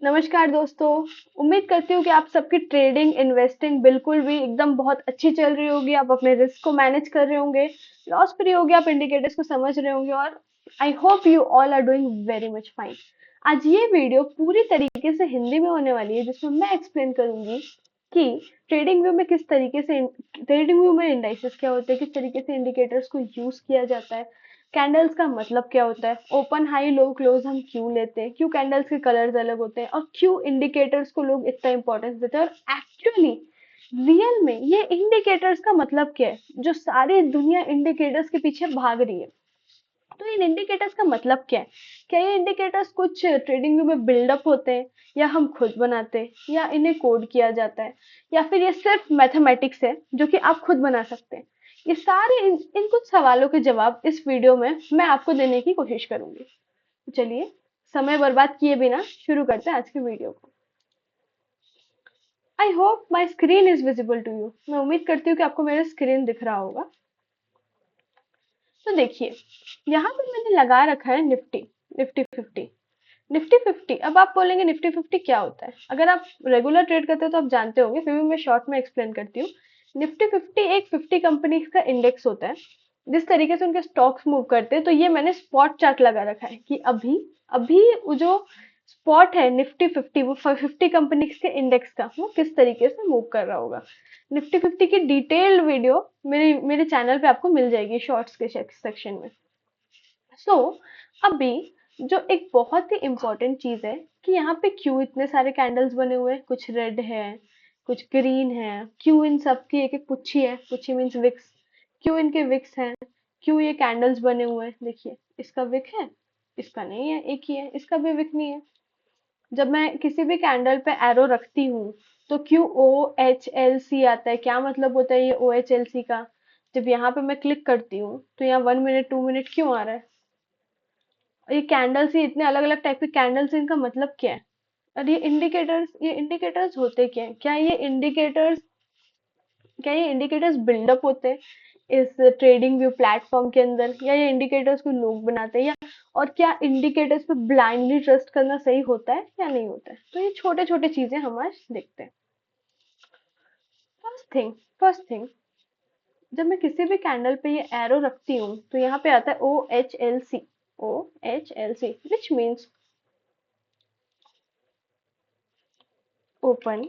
नमस्कार दोस्तों। उम्मीद करती हूँ कि आप सबकी ट्रेडिंग इन्वेस्टिंग बिल्कुल भी एकदम बहुत अच्छी चल रही होगी। आप अपने रिस्क को मैनेज कर रहे होंगे, लॉस फ्री होगे, आप इंडिकेटर्स को समझ रहे होंगे और I hope you all are doing very much fine. आज ये वीडियो पूरी तरीके से हिंदी में होने वाली है, जिसमें मैं एक्सप्लेन करूंगी कि ट्रेडिंग व्यू में किस तरीके से ट्रेडिंग व्यू में इंडाइसेस क्या होते हैं, किस तरीके से इंडिकेटर्स को यूज किया जाता है, कैंडल्स का मतलब क्या होता है, ओपन हाई लो क्लोज हम क्यों लेते हैं, क्यों कैंडल्स के कलर्स अलग होते हैं और क्यों इंडिकेटर्स को लोग इतना इंपॉर्टेंस देते हैं और एक्चुअली रियल में ये इंडिकेटर्स का मतलब क्या है, जो सारी दुनिया इंडिकेटर्स के पीछे भाग रही है। तो इन इंडिकेटर्स का मतलब क्या है? क्या ये इंडिकेटर्स कुछ ट्रेडिंग व्यू में बिल्डअप होते हैं, या हम खुद बनाते हैं, या इन्हें कोड किया जाता है, या फिर ये सिर्फ मैथमेटिक्स है जो कि आप खुद बना सकते हैं? ये सारे इन कुछ सवालों के जवाब इस वीडियो में मैं आपको देने की कोशिश करूंगी। तो चलिए, समय बर्बाद किए बिना शुरू करते हैं आज की वीडियो को। I hope my screen is visible to you. मैं उम्मीद करती हूँ कि आपको मेरा स्क्रीन दिख रहा होगा। तो देखिए, यहाँ पे मैंने लगा रखा है निफ्टी निफ्टी 50। निफ्टी 50, अब आप बोलेंगे निफ्टी 50 क्या होता है? अगर आप रेगुलर ट्रेड करते हो तो आप जानते होंगे, फिर भी मैं शॉर्ट में एक्सप्लेन करती हूँ। निफ्टी 50 एक 50 कंपनीज का इंडेक्स होता है। जिस तरीके से उनके स्टॉक्स मूव करते हैं, तो ये मैंने स्पॉट चार्ट लगा रखा है कि अभी अभी वो जो स्पॉट है निफ्टी 50, वो 50 कंपनीज के इंडेक्स का वो किस तरीके से मूव कर रहा होगा। निफ्टी 50 की डिटेल्ड वीडियो मेरे मेरे चैनल पे आपको मिल जाएगी शॉर्ट्स के सेक्शन में। सो अभी जो एक बहुत ही इम्पोर्टेंट चीज है कि यहाँ पे क्यों इतने सारे कैंडल्स बने हुए हैं, कुछ रेड है, कुछ ग्रीन है, क्यों इन सब की एक एक पुच्छी है, पुच्छी मीन्स विक्स, क्यों इनके विक्स हैं, क्यों ये कैंडल्स बने हुए हैं। देखिए, इसका विक है, इसका नहीं है, एक ही है, इसका भी विक नहीं है। जब मैं किसी भी कैंडल पे एरो रखती हूँ, तो क्यों OHLC आता है? क्या मतलब होता है ये OHLC का? जब यहाँ पे मैं क्लिक करती हूँ तो यहाँ 1 मिनट 2 मिनट क्यों आ रहा है? ये कैंडल्स, ये इतने अलग अलग टाइप के कैंडल्स, इनका मतलब क्या है? और ये इंडिकेटर्स होते क्या है? क्या ये इंडिकेटर्स बिल्डअप होते हैं इस ट्रेडिंग व्यू प्लेटफॉर्म के अंदर, या ये इंडिकेटर्स को लोग बनाते हैं, या और क्या इंडिकेटर्स पे ब्लाइंडली ट्रस्ट करना सही होता है या नहीं होता है? तो ये छोटे छोटे चीजें हम आज देखते हैं। फर्स्ट थिंग, जब मैं किसी भी कैंडल पे ये एरो रखती हूँ तो यहाँ पे आता है OHLC। OHLC which means open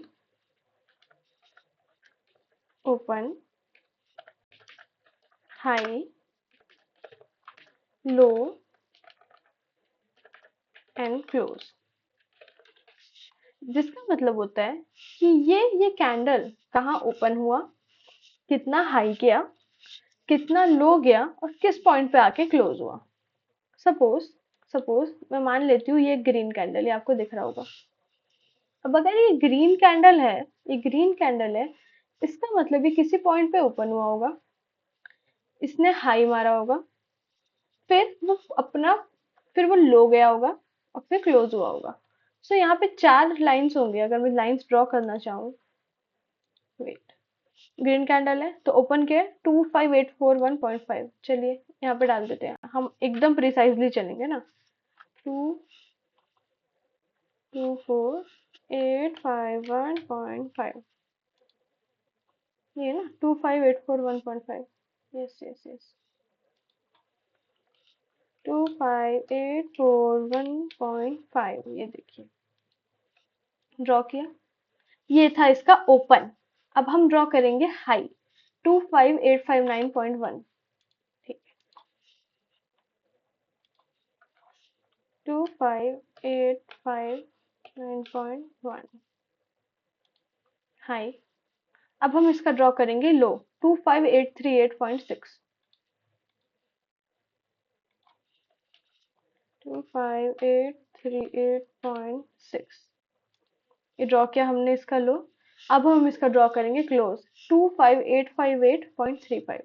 open high low and close. जिसका मतलब होता है कि ये कैंडल कहाँ ओपन हुआ, कितना हाई गया, कितना लो गया और किस पॉइंट पे आके क्लोज हुआ। सपोज सपोज मैं मान लेती हूँ ये ग्रीन कैंडल, ये आपको दिख रहा होगा। अब अगर ये ग्रीन कैंडल है, इसका मतलब ये किसी पॉइंट पे ओपन हुआ होगा, इसने हाई मारा होगा, फिर वो अपना फिर वो लो गया होगा और फिर क्लोज हुआ होगा। सो यहाँ पे 4 लाइंस होंगी, अगर मैं लाइंस ड्रॉ करना चाहूँ। वेट, ग्रीन कैंडल है तो ओपन के 25841.5, चलिए यहाँ पे डाल देते हैं, हम एकदम प्रिसाइजली चलेंगे ना। 22841.5, ये ना 25841.5। यस यस यस, 25841.5, ये देखिए ड्रॉ किया। ये था इसका ओपन। अब हम ड्रॉ करेंगे हाई, 25859.1। ठीक, 25859.1 हाई। अब हम इसका ड्रॉ करेंगे लो, 25838.6। 25838.6, ये ड्रॉ किया हमने इसका लो। अब हम इसका ड्रॉ करेंगे क्लोज, 25858.35।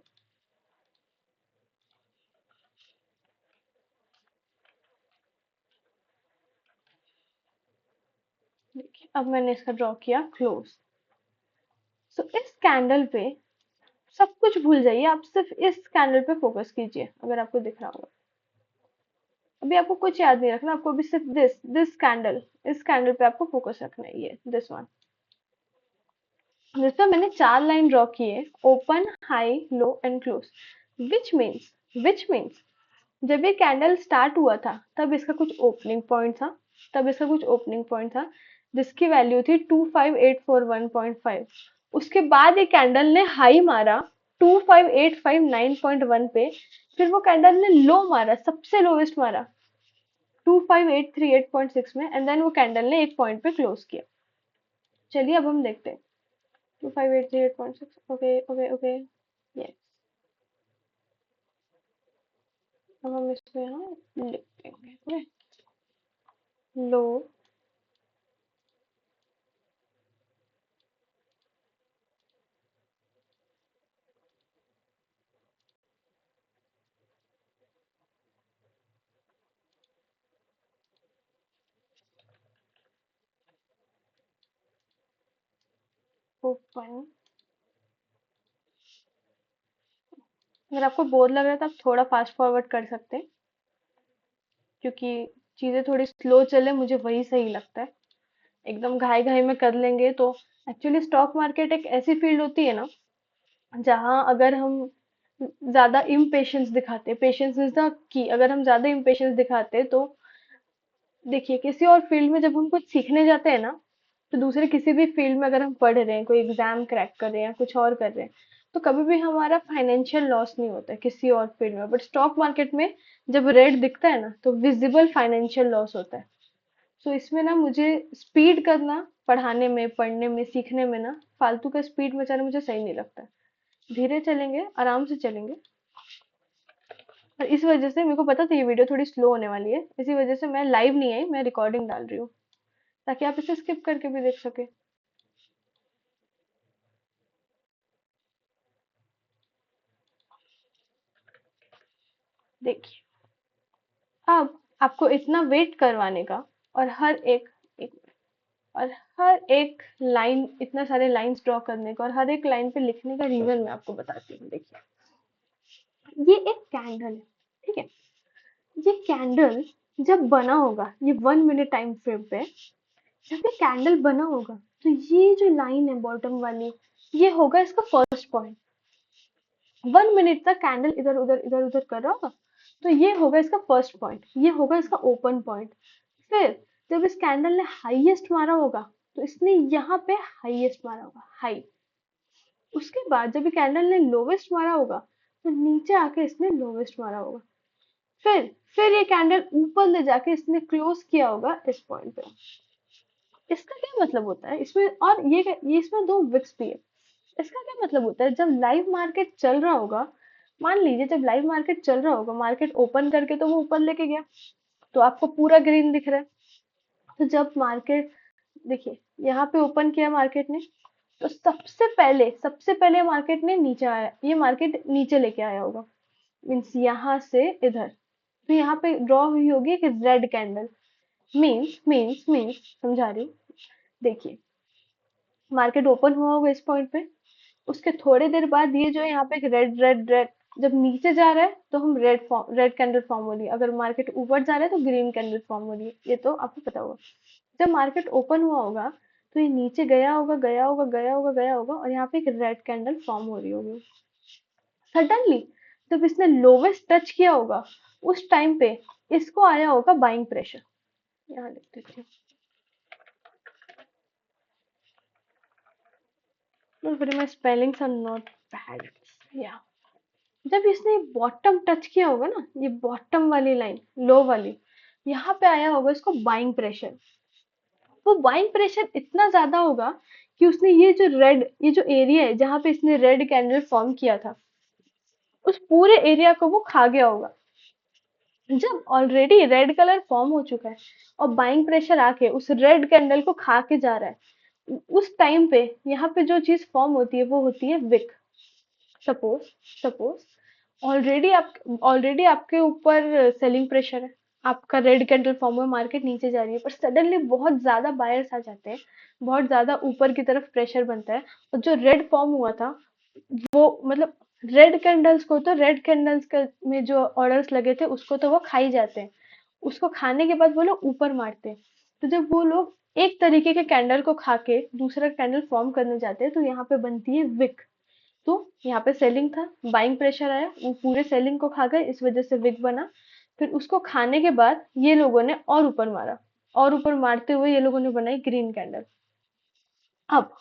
देखिए, अब मैंने इसका ड्रॉ किया क्लोज। सो इस कैंडल पे सब कुछ भूल जाइए, आप सिर्फ इस कैंडल पे फोकस कीजिए, अगर आपको दिख रहा होगा। अभी आपको कुछ याद नहीं रखना, आपको अभी सिर्फ दिस कैंडल, इस कैंडल पे आपको फोकस रखना है, ये दिस वन, जिसमें मैंने 4 लाइन ड्रॉ किए, open, high, low and close. Which means जब ये कैंडल स्टार्ट हुआ था तब इसका कुछ ओपनिंग पॉइंट था, जिसकी वैल्यू थी 25841.5। उसके बाद ये कैंडल ने हाई मारा 25859.1 पे, फिर वो कैंडल ने लो मारा, सबसे लोवेस्ट मारा 25838.6 में, एंड देन वो कैंडल ने एक पॉइंट पे क्लोज किया। चलिए अब हम देखते हैं 25838.6। Okay okay okay, yes. अब हम इसको यहाँ लिख देंगे, ओके, लो, ओपन। अगर आपको बोर लग रहा है तो आप थोड़ा फास्ट फॉरवर्ड कर सकते हैं, क्योंकि चीजें थोड़ी स्लो चले, मुझे वही सही लगता है। एकदम घाई घाई में कर लेंगे तो, एक्चुअली स्टॉक मार्केट एक ऐसी फील्ड होती है ना, जहाँ अगर हम ज्यादा इम्पेशंस दिखाते, पेशेंस इज द की, अगर हम ज्यादा इम्पेशंस दिखाते तो, देखिए किसी और फील्ड में जब हम कुछ सीखने जाते हैं ना, तो दूसरे किसी भी फील्ड में अगर हम पढ़ रहे हैं, कोई एग्जाम क्रैक कर रहे हैं या कुछ और कर रहे हैं, तो कभी भी हमारा फाइनेंशियल लॉस नहीं होता है किसी और फील्ड में, बट स्टॉक मार्केट में जब रेड दिखता है ना तो विजिबल फाइनेंशियल लॉस होता है। सो इसमें ना मुझे स्पीड करना, पढ़ाने में, पढ़ने में, सीखने में ना, फालतू का स्पीड मचाना मुझे सही नहीं लगता है। धीरे चलेंगे, आराम से चलेंगे। और इस वजह से मेरे को पता था ये वीडियो थोड़ी स्लो होने वाली है, इसी वजह से मैं लाइव नहीं आई, मैं रिकॉर्डिंग डाल रही हूँ, ताकि आप इसे स्किप करके भी देख सके। देखिए, अब आपको इतना वेट करवाने का, और एक और हर एक लाइन, इतना सारे लाइंस ड्रॉ करने का और हर एक लाइन पे लिखने का रीजन मैं आपको बताती हूँ। देखिए, ये एक कैंडल है, ठीक है। ये कैंडल जब बना होगा, ये 1 मिनट टाइम फ्रेम पे, जब ये कैंडल बना होगा, तो ये जो लाइन है बॉटम वाली, ये होगा इसका फर्स्ट पॉइंट। 1 मिनट तक कैंडल इधर उधर इधर उधर कर रहा होगा, तो ये होगा इसका फर्स्ट पॉइंट, ये होगा इसका ओपन पॉइंट। फिर जब इस कैंडल ने हाईएस्ट मारा होगा, तो इसने यहाँ पे हाईएस्ट मारा होगा, हाई। उसके बाद जब ये कैंडल ने लोवेस्ट मारा होगा, तो नीचे आके इसने लोवेस्ट मारा होगा। फिर ये कैंडल ऊपर ले जाके इसने क्लोज किया होगा इस पॉइंट पे। इसका क्या मतलब होता है इसमें, और ये इसमें दो विक्स भी है। इसका क्या मतलब होता है, जब लाइव मार्केट चल रहा होगा, मान लीजिए जब लाइव मार्केट चल रहा होगा, मार्केट ओपन करके तो वो ऊपर लेके गया, तो आपको पूरा ग्रीन दिख रहा है। तो जब मार्केट, देखिए यहाँ पे ओपन किया मार्केट ने, तो सबसे पहले मार्केट ने नीचे आया, ये मार्केट नीचे लेके आया होगा, मीन्स यहाँ से इधर। तो यहाँ पे ड्रॉ हुई होगी एक रेड कैंडल, मीन्स समझा रही हूँ। देखिए, मार्केट ओपन हुआ होगा इस पॉइंट पे, उसके थोड़े देर बाद ये जो है यहाँ पे एक रेड रेड रेड, जब नीचे जा रहा है तो हम रेड कैंडल फॉर्म हो रही है, अगर मार्केट ऊपर जा रहा है तो ग्रीन कैंडल फॉर्म हो रही है, ये तो आपको पता होगा। जब मार्केट ओपन हुआ होगा, तो ये नीचे गया होगा, गया होगा, गया होगा, गया होगा, और यहाँ पे एक रेड कैंडल फॉर्म हो रही होगी। सडनली जब इसने लोवेस्ट टच किया होगा, उस टाइम पे इसको आया होगा बाइंग प्रेशर। यहाँ लिख देती हूँ, but my spellings are not bad, yeah. जब इसने बॉटम टच किया होगा ना, ये बॉटम वाली लाइन, लो वाली, यहाँ पे आया होगा इसको बाइंग प्रेशर। वो बाइंग प्रेशर इतना ज्यादा होगा कि उसने ये जो एरिया है जहां पे इसने रेड कैंडल फॉर्म किया था, उस पूरे एरिया को वो खा गया होगा। जब ऑलरेडी रेड कलर फॉर्म हो चुका है और बाइंग प्रेशर आके उस रेड कैंडल को खा के जा रहा है, उस टाइम पे यहाँ पे जो चीज फॉर्म होती है वो होती है विक। सपोज सपोज ऑलरेडी आपके ऊपर सेलिंग प्रेशर है, आपका रेड कैंडल फॉर्म हुआ, मार्केट नीचे जा रही है, पर सडनली बहुत ज्यादा बायर्स आ जाते हैं, बहुत ज्यादा ऊपर की तरफ प्रेशर बनता है, और जो रेड फॉर्म हुआ था, वो मतलब रेड कैंडल्स में जो ऑर्डर्स लगे थे उसको तो वो खा ही जाते हैं, उसको खाने के बाद वो लोग ऊपर मारते हैं। तो जब वो लोग एक तरीके के कैंडल को खा के दूसरा कैंडल फॉर्म करने जाते हैं तो यहाँ पे बनती है विक। तो यहाँ पे सेलिंग था, बाइंग प्रेशर आया, वो पूरे सेलिंग को खा गए, इस वजह से विक बना। फिर उसको खाने के बाद ये लोगों ने और ऊपर मारा, और ऊपर मारते हुए ये लोगों ने बनाई ग्रीन कैंडल। अब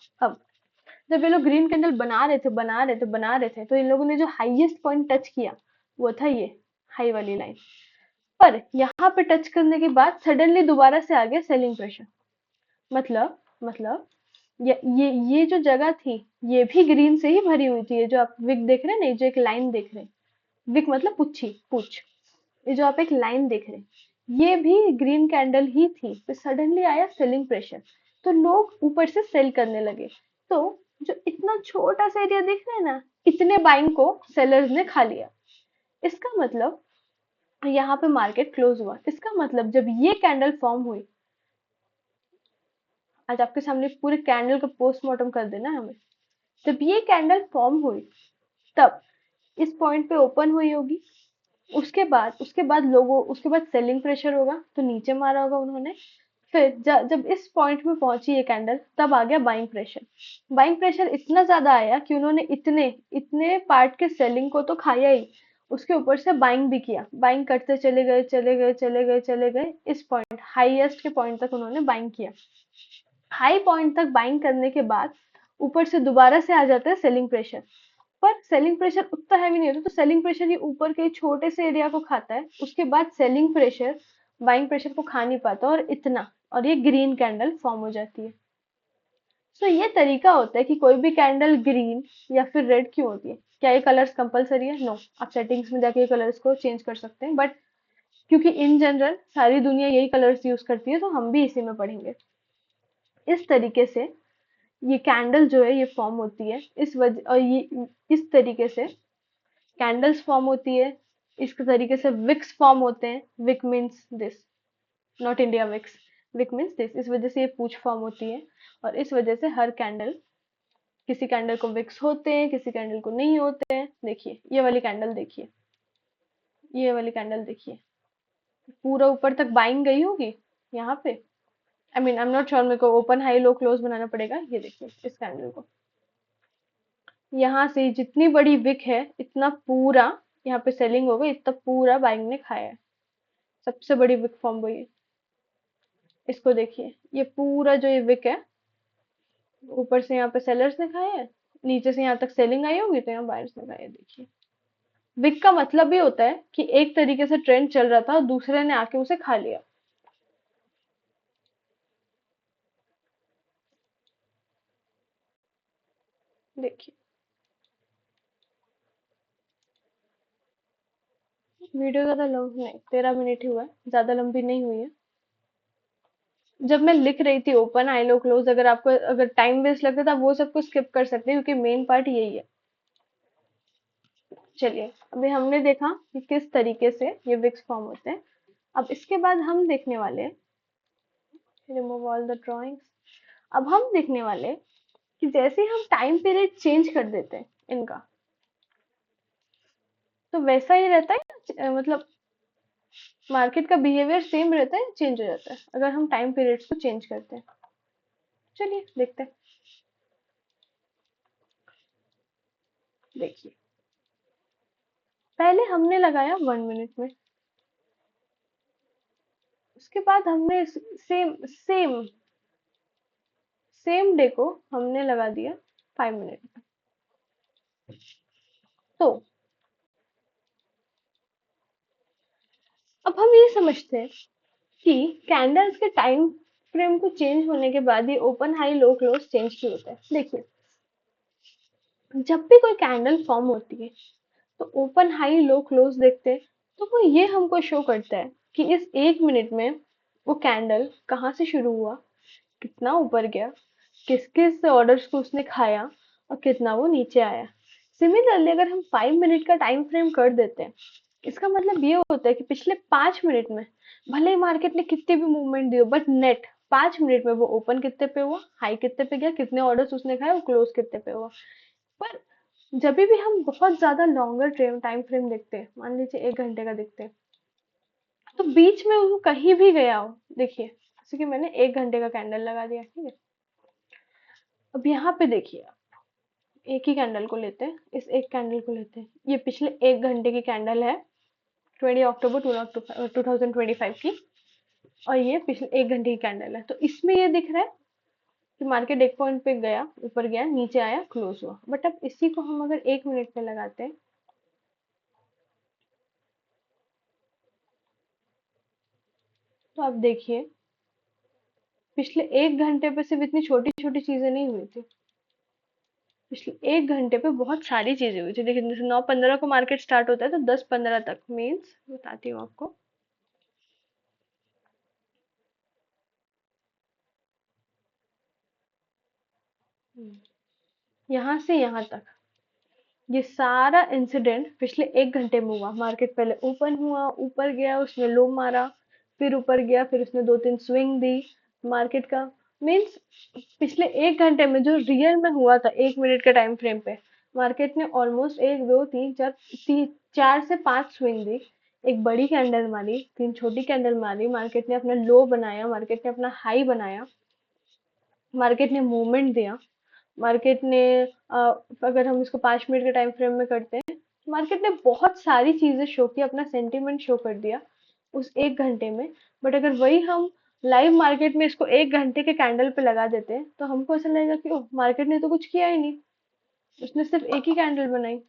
जब ये लोग ग्रीन कैंडल बना रहे थे तो इन लोगों ने जो हाईएस्ट पॉइंट टच किया वो था ये हाई वाली लाइन। पर यहाँ पे टच करने के बाद सडनली दोबारा से आ गया सेलिंग प्रेशर। मतलब ये जो जगह थी ये भी ग्रीन से ही भरी हुई थी। ये जो आप विक देख रहे हैं ना, ये जो एक लाइन देख रहे हैं, विक मतलब पूछ, ये जो आप एक लाइन देख रहे हैं ये भी ग्रीन कैंडल ही थी। फिर सडनली आया सेलिंग प्रेशर, तो लोग ऊपर से सेल करने लगे। तो जो इतना छोटा सा एरिया देख रहे हैं ना, इतने बाइंग को सेलर्स ने खा लिया। इसका मतलब यहाँ पे मार्केट क्लोज हुआ। इसका मतलब जब ये कैंडल फॉर्म हुई, आज आपके सामने पूरे कैंडल का पोस्टमार्टम कर देना है हमें। जब ये कैंडल फॉर्म हुई तब इस पॉइंट पे ओपन हुई होगी। उसके बाद सेलिंग प्रेशर होगा तो नीचे मारा होगा उन्होंने। फिर जब इस पॉइंट में पहुंची ये कैंडल तब आ गया बाइंग प्रेशर। बाइंग प्रेशर इतना ज्यादा आया कि उन्होंने इतने इतने पार्ट के सेलिंग को तो खाया ही, उसके ऊपर से बाइंग भी किया। बाइंग करते चले गए इस पॉइंट हाईएस्ट के पॉइंट तक उन्होंने बाइंग किया। हाई पॉइंट तक बाइंग करने के बाद ऊपर से दोबारा से आ जाता है सेलिंग प्रेशर। पर सेलिंग प्रेशर उतना हैवी नहीं होता, तो सेलिंग प्रेशर ये ऊपर के छोटे से एरिया को खाता है। उसके बाद सेलिंग प्रेशर बाइंग प्रेशर को खा नहीं पाता और इतना, और ये ग्रीन कैंडल फॉर्म हो जाती है। सो ये तरीका होता है कि कोई भी कैंडल ग्रीन या फिर रेड क्यों होती है। क्या ये कलर्स कंपलसरी है? नो, आप सेटिंग्स में जाके ये कलर्स को चेंज कर सकते हैं, बट क्योंकि इन जनरल सारी दुनिया यही कलर्स यूज करती है तो हम भी इसी में पढ़ेंगे। इस तरीके से ये कैंडल जो है ये फॉर्म होती है। इस वजह और ये इस तरीके से कैंडल्स फॉर्म होती है। इस तरीके से विक्स फॉर्म होते हैं। Weak means this, not India Vicks, weak means this. इस वजह से ये पूछ फॉर्म होती है और इस वजह से हर कैंडल, किसी कैंडल को विक्स होते हैं, किसी कैंडल को नहीं होते हैं। देखिए ये वाली कैंडल, देखिए ये वाली कैंडल, देखिए पूरा ऊपर तक बाइंग गई होगी यहाँ पे। I mean I am not sure, मेरे को ओपन हाई लो क्लोज बनाना पड़ेगा। ये देखिए इस कैंडल को, यहाँ से जितनी बड़ी विक है इतना पूरा यहाँ पे सेलिंग हो गई, इतना पूरा बाइंग ने खाया है। सबसे बड़ी विक फॉर्म वही है। इसको देखिए, ये पूरा जो ये विक है, ऊपर से यहाँ पे सेलर्स ने खाया है, नीचे से यहाँ तक सेलिंग आई होगी तो यहाँ बायर्स ने खाया है। देखिए विक का मतलब ये होता है कि एक तरीके से ट्रेंड चल रहा था और दूसरे ने आके उसे खा लिया। देखिए वीडियो ज्यादा लंबी नहीं, 13 मिनट ही हुआ है, ज्यादा लंबी नहीं हुई है। जब मैं लिख रही थी ओपन आई लो क्लोज, अगर आपको अगर टाइम वेस्ट लगता था वो सब कुछ स्किप कर सकते हैं क्योंकि मेन पार्ट यही है। चलिए अभी हमने देखा कि किस तरीके से ये विक्स फॉर्म होते हैं। अब इसके बाद हम देखने वाले हैं, रिमूव ऑल द ड्रॉइंग्स। अब हम देखने वाले हैं कि जैसे हम टाइम पीरियड चेंज कर देते हैं इनका, तो वैसा ही रहता है मतलब मार्केट का बिहेवियर सेम रहता है, चेंज हो जाता है अगर हम टाइम पीरियड्स को चेंज करते हैं। चलिए देखते हैं। देखिए पहले हमने लगाया 1 मिनट में, उसके बाद हमने सेम सेम सेम डे को हमने लगा दिया 5 मिनट में। तो अब हम ये समझते हैं कि कैंडल्स के टाइम फ्रेम को चेंज होने के बाद ये open high low close change क्यों होता है। देखिए जब भी कोई कैंडल फॉर्म होती है तो ओपन हाई लो क्लोज देखते हैं, तो वो ये हमको शो करता है कि इस 1 मिनट में वो कैंडल कहाँ से शुरू हुआ, कितना ऊपर गया, किस किस ऑर्डर्स को उसने खाया और कितना वो नीचे आया। सिमिलरली अगर हम 5 मिनट का टाइम फ्रेम कर देते हैं, इसका मतलब ये होता है कि पिछले 5 मिनट में भले ही मार्केट ने कितनी भी मूवमेंट दी हो, बट नेट 5 मिनट में वो ओपन कितने पे हुआ, हाई कितने पे गया, कितने ऑर्डर्स उसने खाए और क्लोज कितने पे हुआ। पर जब भी हम बहुत ज्यादा लॉन्गर टाइम फ्रेम देखते हैं, मान लीजिए 1 घंटे का देखते हैं, तो बीच में वो कहीं भी गया हो, देखिए जैसे कि मैंने 1 घंटे का कैंडल लगा दिया, ठीक है। अब यहाँ पे देखिए, एक ही कैंडल को लेते हैं, इस एक कैंडल को लेते हैं, ये पिछले 1 घंटे की कैंडल है, 20 अक्टूबर 2025 की। और ये पिछले 1 घंटे की कैंडल है, तो इसमें ये दिख रहा है कि मार्केट एक पॉइंट पे गया, ऊपर गया, नीचे आया, क्लोज हुआ। बट अब इसी को हम अगर 1 मिनट में लगाते हैं, तो आप देखिए पिछले 1 घंटे पे सिर्फ इतनी छोटी छोटी चीजें नहीं हुई थी, पिछले 1 घंटे पे बहुत सारी चीजें हुई थी। देखिए जैसे 9:15 को मार्केट स्टार्ट होता है, तो 10:15 तक, मीन्स बताती हूँ आपको। यहाँ से यहाँ तक ये सारा इंसिडेंट पिछले 1 घंटे में हुआ। मार्केट पहले ओपन हुआ, ऊपर गया, उसने लो मारा, फिर ऊपर गया, फिर उसने 2-3 स्विंग दी मार्केट का। मीन्स पिछले 1 घंटे में जो रियल में हुआ था, 1 मिनट के टाइम फ्रेम पे, मार्केट ने ऑलमोस्ट 1 2 3 4 4 से 5 स्विंग दी। एक बड़ी कैंडल मारी, 3 छोटी कैंडल मारी, मार्केट ने अपना लो बनाया, मार्केट ने अपना हाई बनाया, मार्केट ने मूवमेंट दिया, मार्केट ने अगर हम इसको 5 मिनट के टाइम फ्रेम में करते हैं, मार्केट ने बहुत सारी चीजें शो की, अपना सेंटिमेंट शो कर दिया उस 1 घंटे में। बट अगर वही हम लाइव मार्केट में इसको 1 घंटे के कैंडल पे लगा देते हैं, तो हमको ऐसा लगेगा कि ओह, मार्केट ने तो कुछ किया ही नहीं, उसने सिर्फ एक ही कैंडल बनाई।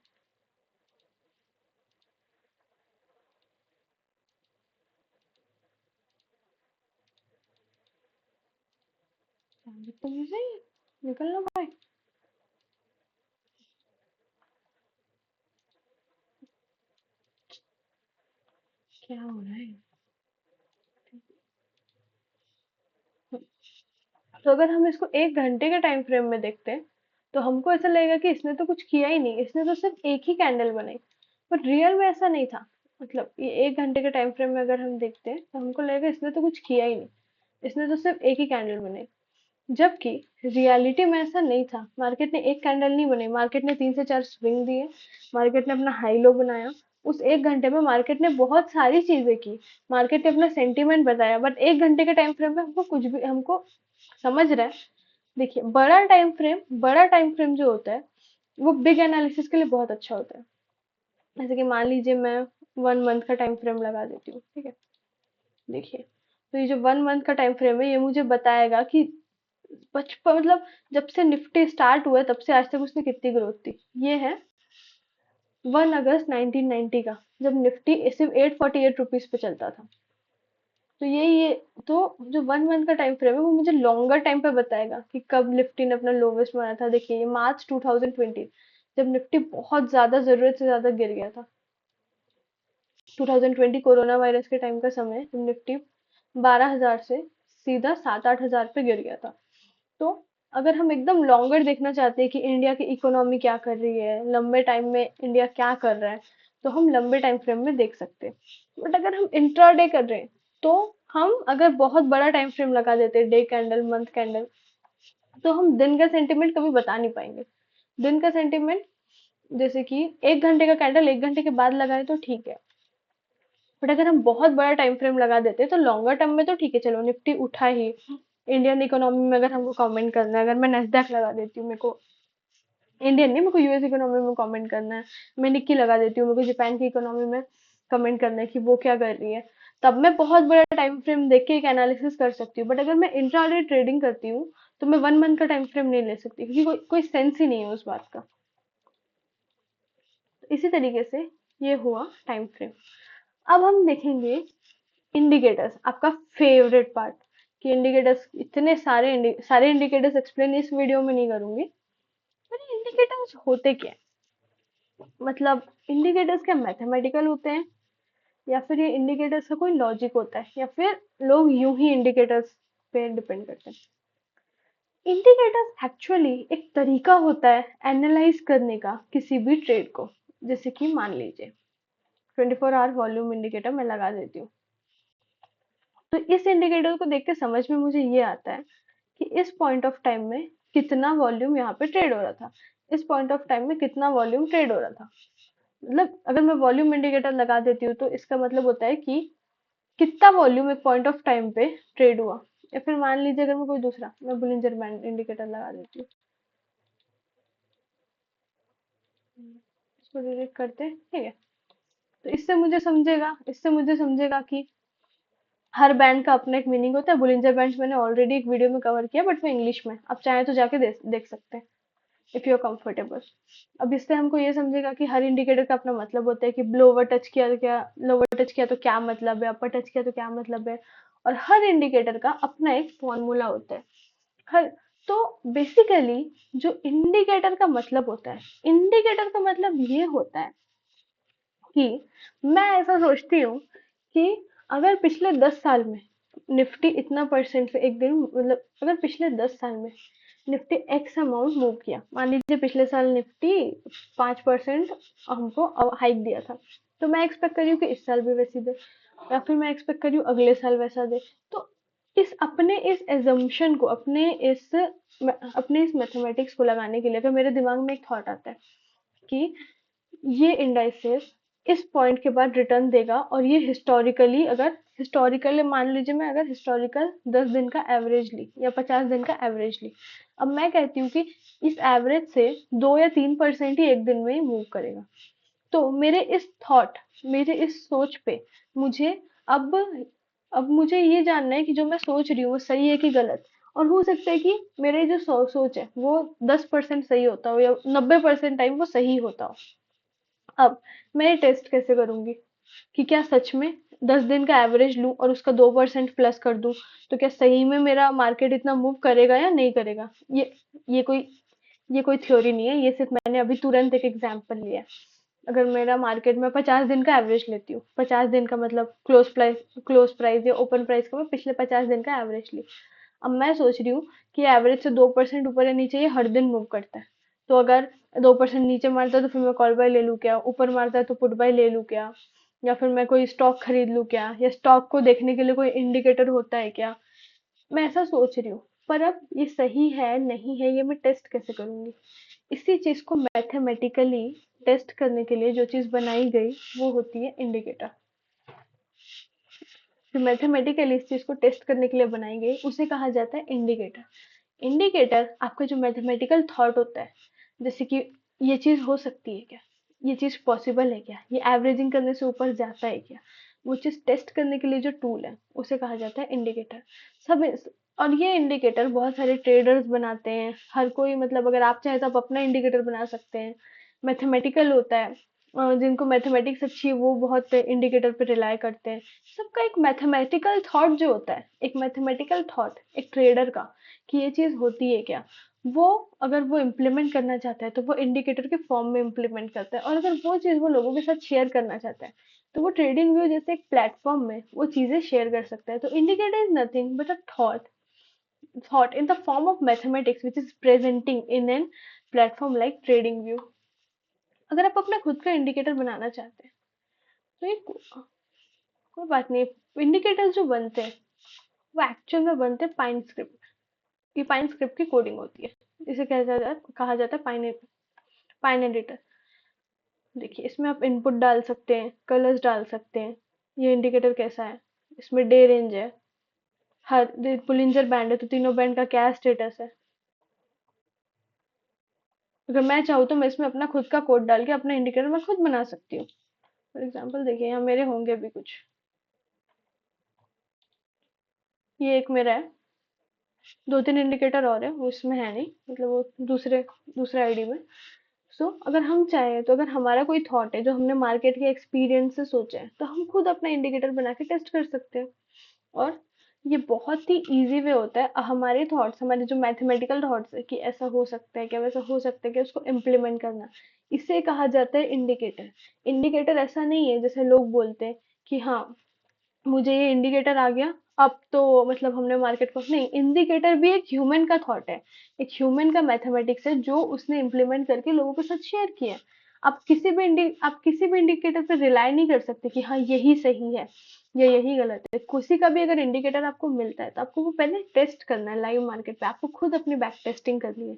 बदतमीजी है ये, निकलना भाई। क्या हो रहा है? तो अगर हम इसको 1 घंटे के टाइम फ्रेम में देखते हैं, तो हमको ऐसा लगेगा कि इसने तो कुछ किया ही नहीं, इसने तो सिर्फ एक ही कैंडल बनाई। बट रियल में ऐसा नहीं था। मतलब ये 1 घंटे के टाइम फ्रेम में अगर हम देखते हैं, तो हमको लगेगा इसने तो कुछ किया ही नहीं, इसने तो सिर्फ एक ही कैंडल बनाई। जबकि रियलिटी में ऐसा नहीं था। मार्केट ने एक कैंडल नहीं बनाई, मार्केट ने 3 से 4 स्विंग दिए, मार्केट ने अपना हाई लो बनाया। उस 1 घंटे में मार्केट ने बहुत सारी चीजें की, मार्केट ने अपना सेंटीमेंट बताया। बट 1 घंटे के टाइम फ्रेम में हमको कुछ भी, हमको समझ रहा है। देखिए बड़ा टाइम फ्रेम जो होता है, वो बिग एनालिसिस के लिए बहुत अच्छा होता है। जैसे कि मान लीजिए मैं 1 मंथ का टाइम फ्रेम लगा देती हूँ, ठीक है। देखिए, तो ये जो 1 मंथ का टाइम फ्रेम है, ये मुझे बताएगा कि बचपन, मतलब जब से निफ्टी स्टार्ट हुआ है, तब से आज तक उसने कितनी ग्रोथ थी। ये है 1 अगस्त 1990 का, जब निफ्टी सिर्फ 848 रुपीज पे चलता था। तो ये तो जो 1 मंथ का टाइम फ्रेम है, वो मुझे लॉन्गर टाइम पे बताएगा कि कब निफ्टी ने अपना लोवेस्ट मारा था। देखिए ये मार्च 2020, जब निफ्टी बहुत ज्यादा, जरूरत से ज्यादा गिर गया था। 2020 कोरोना वायरस के टाइम का समय, जब निफ्टी 12,000 से सीधा 7-8 हजार पे गिर गया था। तो अगर हम एकदम लॉन्गर देखना चाहते हैं कि इंडिया की इकोनॉमी क्या कर रही है, लंबे टाइम में इंडिया क्या कर रहा है, तो हम लंबे टाइम फ्रेम में देख सकते हैं। बट अगर हम इंट्राडे कर रहे हैं, तो हम अगर बहुत बड़ा टाइम फ्रेम लगा देते हैं, डे कैंडल, मंथ कैंडल, तो हम दिन का सेंटिमेंट कभी बता नहीं पाएंगे। दिन का सेंटिमेंट, जैसे कि 1 घंटे का कैंडल 1 घंटे के बाद लगाए तो ठीक है। बट अगर हम बहुत बड़ा टाइम फ्रेम लगा देते हैं, तो लॉन्गर टर्म में तो ठीक है, चलो निफ्टी उठा ही, इंडियन इकोनॉमी में अगर हमको कमेंट करना है, अगर मैं नेस्डैक लगा देती हूँ, मेरे को इंडियन नहीं, मेरे को यूएस इकोनॉमी में कमेंट करना है, मैं निक्की लगा देती हूँ, मेरे को जापान की इकोनॉमी में कमेंट करना है कि वो क्या कर रही है, तब मैं बहुत बड़ा टाइम फ्रेम देख के एक एनालिसिस कर सकती हूँ। बट अगर मैं इंट्राडे ट्रेडिंग करती हूँ, तो मैं 1 मंथ का टाइम फ्रेम नहीं ले सकती, क्योंकि कोई सेंस ही नहीं है उस बात का। तो इसी तरीके से ये हुआ टाइम फ्रेम। अब हम देखेंगे इंडिकेटर्स, आपका फेवरेट पार्ट। कि इंडिकेटर्स, इतने सारे इंडिकेटर्स एक्सप्लेन इस वीडियो में नहीं करूंगी। पर इंडिकेटर्स होते क्या है? मतलब इंडिकेटर्स क्या मैथमेटिकल होते हैं, या फिर ये इंडिकेटर्स का कोई लॉजिक होता है, या फिर लोग यूं ही इंडिकेटर्स पे डिपेंड करते हैं? इंडिकेटर्स एक्चुअली एक तरीका होता है एनालाइज करने का किसी भी ट्रेड को। जैसे कि मान लीजिए 24 आवर वॉल्यूम इंडिकेटर मैं लगा देती हूँ, तो इस इंडिकेटर को देख के समझ में मुझे ये आता है कि इस पॉइंट ऑफ टाइम में कितना वॉल्यूम यहाँ पे ट्रेड हो रहा था, इस पॉइंट ऑफ टाइम में कितना वॉल्यूम ट्रेड हो रहा था। मतलब अगर मैं वॉल्यूम इंडिकेटर लगा देती हूँ, तो इसका मतलब होता है कि कितना वॉल्यूम एक पॉइंट ऑफ टाइम पे ट्रेड हुआ। या फिर मान लीजिए अगर मैं कोई दूसरा, मैं बुलिंजर बैंड इंडिकेटर लगा देती हूँ, इसको डिलीट करते हैं, ठीक है। तो इससे मुझे समझेगा कि हर बैंड का अपना एक मीनिंग होता है। बुलिंजर बैंड मैंने ऑलरेडी एक वीडियो में कवर किया, बट मैं इंग्लिश में, आप चाहें तो जाके देख सकते हैं, इफ यू आर कंफर्टेबल। अब इससे हमको ये समझेगा कि हर इंडिकेटर का अपना मतलब होता है, कि ब्लोवर टच किया तो क्या, लोअर टच किया तो क्या मतलब है, अपर टच किया तो क्या मतलब है। और हर इंडिकेटर का अपना एक फॉर्मूला होता है। हर तो बेसिकली जो इंडिकेटर का मतलब होता है, इंडिकेटर का मतलब ये होता है कि मैं ऐसा सोचती हूँ कि अगर पिछले 10 साल में निफ्टी इतना परसेंट से एक दिन, मतलब अगर पिछले 10 साल में निफ्टी एक्स अमाउंट मूव किया, मान लीजिए पिछले साल निफ्टी 5% हमको हाइक दिया था, तो मैं एक्सपेक्ट करी हूँ कि इस साल भी वैसी दे, या फिर मैं एक्सपेक्ट करी हूँ अगले साल वैसा दे। तो इस एजम्पशन को, अपने इस मैथमेटिक्स को लगाने के लिए अगर मेरे दिमाग में एक थॉट आता है कि ये इंडाइसेस इस पॉइंट के बाद रिटर्न देगा, और ये हिस्टोरिकली, अगर हिस्टोरिकली मान लीजिए मैं अगर हिस्टोरिकल 10 दिन का एवरेज ली या 50 दिन का एवरेज ली, अब मैं कहती हूँ कि इस एवरेज से 2 या 3% ही एक दिन में ही मूव करेगा। तो मेरे इस सोच पे मुझे अब अब मुझे ये जानना है कि जो मैं सोच रही हूँ वो सही है कि गलत। और हो सकता है कि मेरे जो सोच है वो 10% सही होता हो, या 90% टाइम वो सही होता हो। अब मैं ये टेस्ट कैसे करूंगी कि क्या सच में 10 दिन का एवरेज लूं और उसका 2% प्लस कर दूं, तो क्या सही में मेरा मार्केट इतना मूव करेगा या नहीं करेगा। ये कोई ये कोई थ्योरी नहीं है, ये सिर्फ मैंने अभी तुरंत एक एग्जांपल लिया है। अगर मेरा मार्केट में 50 दिन का एवरेज लेती हूँ, 50 दिन का मतलब क्लोज प्राइस या ओपन प्राइस का मैं पिछले 50 दिन का एवरेज ली। अब मैं सोच रही हूँ कि एवरेज से 2% ऊपर या नीचे ये हर दिन मूव करता है। तो अगर 2% नीचे मारता है तो फिर मैं कॉल बाय ले लूँ क्या, ऊपर मारता है तो पुट बाय ले लूँ क्या, या फिर मैं कोई स्टॉक खरीद लूँ क्या, या स्टॉक को देखने के लिए कोई इंडिकेटर होता है क्या। मैं ऐसा सोच रही हूँ, पर अब ये सही है नहीं है ये मैं टेस्ट कैसे करूंगी। इसी चीज को मैथमेटिकली टेस्ट करने के लिए जो चीज बनाई गई वो होती है इंडिकेटर। जो मैथमेटिकली इस चीज को टेस्ट करने के लिए बनाई गई उसे कहा जाता है इंडिकेटर। इंडिकेटर आपका जो मैथमेटिकल थॉट होता है, जैसे कि ये चीज हो सकती है क्या, ये चीज पॉसिबल है क्या, ये एवरेजिंग करने से ऊपर जाता है क्या, वो चीज टेस्ट करने के लिए जो टूल है उसे कहा जाता है इंडिकेटर। सब और ये इंडिकेटर बहुत सारे ट्रेडर्स बनाते हैं, हर कोई, मतलब अगर आप चाहे तो आप अपना इंडिकेटर बना सकते हैं। मैथमेटिकल होता है, जिनको मैथमेटिक्स अच्छी है वो बहुत इंडिकेटर पे रिलाई करते हैं। सबका एक मैथमेटिकल थॉट जो होता है, एक मैथमेटिकल थॉट एक ट्रेडर का, कि ये चीज होती है क्या, वो अगर वो इम्प्लीमेंट करना चाहता है तो वो इंडिकेटर के फॉर्म में इम्प्लीमेंट करता है। और अगर वो चीज वो लोगों के साथ शेयर करना चाहता है तो वो ट्रेडिंग व्यू जैसे एक प्लेटफॉर्म में वो चीजें शेयर कर सकता है। तो indicator is nothing but a thought in the form of mathematics which is presenting in an platform like trading view। अगर आप अपना खुद का इंडिकेटर बनाना चाहते हैं तो ये कोई बात नहीं, इंडिकेटर्स जो बनते हैं वो एक्चुअल में बनते हैं पाइन स्क्रिप्ट। ये पाइन स्क्रिप्ट की कोडिंग होती है, इसे कहा जाता है पाइन एडिटर। देखिए इसमें आप इनपुट डाल सकते हैं, कलर्स डाल सकते हैं, ये इंडिकेटर कैसा है, इसमें डे रेंज है, हर पुलिंजर बैंड है तो तीनों बैंड का क्या स्टेटस है। अगर मैं चाहूँ तो मैं इसमें अपना खुद का कोड डाल के अपना इंडिकेटर मैं खुद बना सकती हूँ। फॉर एग्जाम्पल देखिए यहाँ मेरे होंगे भी कुछ, ये एक मेरा है, 2-3 इंडिकेटर और है वो इसमें है नहीं, मतलब वो दूसरे आईडी में। सो अगर हम चाहें तो, अगर हमारा कोई थॉट है जो हमने मार्केट के एक्सपीरियंस से सोचा है, तो हम खुद अपना इंडिकेटर बना के टेस्ट कर सकते हैं। और ये बहुत ही इजी वे होता है हमारे थॉट्स, हमारे जो मैथमेटिकल थॉट्स है कि ऐसा हो सकता है क्या, वैसा हो सकता है क्या, उसको इम्प्लीमेंट करना, इसे कहा जाता है इंडिकेटर। इंडिकेटर ऐसा नहीं है जैसे लोग बोलते हैं कि हाँ मुझे ये इंडिकेटर आ गया अब तो मतलब हमने मार्केट को, नहीं, इंडिकेटर भी एक ह्यूमन का थॉट है, एक ह्यूमन का मैथमेटिक्स है जो उसने इम्प्लीमेंट करके लोगों के साथ शेयर किया है। आप किसी भी इंडिकेटर पर रिलाई नहीं कर सकते कि हाँ यही सही है या यही गलत है। किसी का भी अगर इंडिकेटर आपको मिलता है तो आपको वो पहले टेस्ट करना है लाइव मार्केट पे, आपको खुद अपनी बैक टेस्टिंग करनी है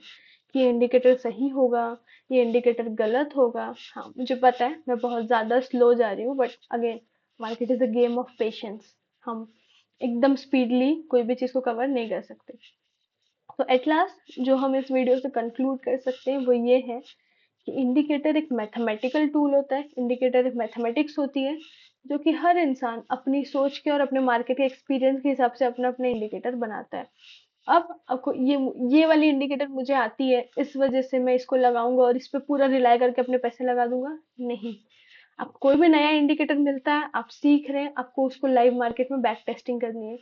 कि ये इंडिकेटर सही होगा, ये इंडिकेटर गलत होगा। हाँ मुझे पता है मैं बहुत ज्यादा स्लो जा रही हूँ, but again market is a game of patience. हम एकदम स्पीडली कोई भी चीज़ को कवर नहीं कर सकते। तो एट लास्ट जो हम इस वीडियो से कंक्लूड कर सकते हैं वो ये है कि इंडिकेटर एक मैथमेटिकल टूल होता है, इंडिकेटर एक मैथमेटिक्स होती है, जो कि हर इंसान अपनी सोच के और अपने मार्केट के एक्सपीरियंस के हिसाब से अपना अपना इंडिकेटर बनाता है। अब आपको ये वाली इंडिकेटर मुझे आती है, इस वजह से मैं इसको लगाऊंगा और इस पे पूरा रिलाई करके अपने पैसे लगा दूंगा, नहीं। आप कोई भी नया इंडिकेटर मिलता है, आप सीख रहे हैं, आपको उसको लाइव मार्केट में बैक टेस्टिंग करनी है।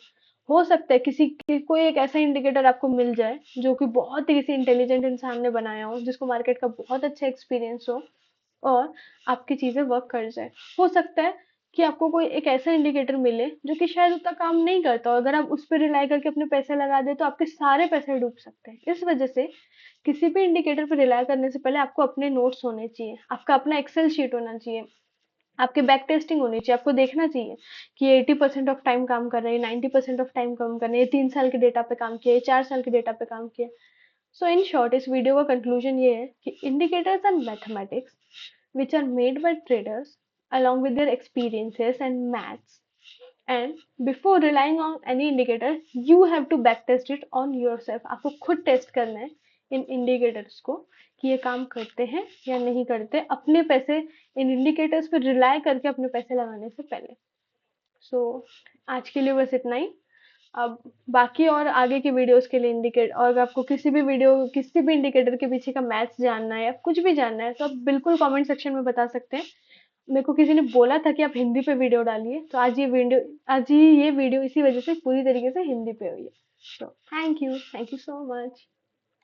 हो सकता है कोई एक ऐसा इंडिकेटर आपको मिल जाए जो कि बहुत ही किसी इंटेलिजेंट इंसान ने बनाया हो, जिसको मार्केट का बहुत अच्छा एक्सपीरियंस हो, और आपकी चीजें वर्क कर जाए। हो सकता है कि आपको कोई एक ऐसा इंडिकेटर मिले जो कि शायद उतना काम नहीं करता, और अगर आप उस पर रिलाई करके अपने पैसे लगा दे तो आपके सारे पैसे डूब सकते हैं। इस वजह से किसी भी इंडिकेटर पर रिलाई करने से पहले आपको अपने नोट्स होने चाहिए, आपका अपना एक्सेल शीट होना चाहिए, आपकी बैक टेस्टिंग होनी चाहिए। आपको देखना चाहिए कि ये 80% ऑफ टाइम काम कर रहे हैं, 90% ऑफ टाइम काम कर रहे हैं, 3 साल के डेटा पे काम किया, 4 साल के डेटा पे काम किया। सो इन शॉर्ट इस वीडियो का कंक्लूजन ये है कि indicators and mathematics which are made by traders along with their experiences and maths, and before relying on any indicator you have to back test it on yourself। आपको खुद test करना है इन indicators को कि ये काम करते हैं या नहीं करते, अपने पैसे इन इंडिकेटर्स पे रिलाई करके अपने पैसे लगाने से पहले। सो आज के लिए बस इतना ही। अब बाकी और आगे की वीडियोस के लिए इंडिकेट, और अगर आपको किसी भी इंडिकेटर के पीछे का मैथ्स जानना है या कुछ भी जानना है तो आप बिल्कुल कमेंट सेक्शन में बता सकते हैं। मेरे को किसी ने बोला था कि आप हिंदी पे वीडियो डालिए, तो आज ही ये वीडियो इसी वजह से पूरी तरीके से हिंदी पे हुई है। तो थैंक यू सो मच।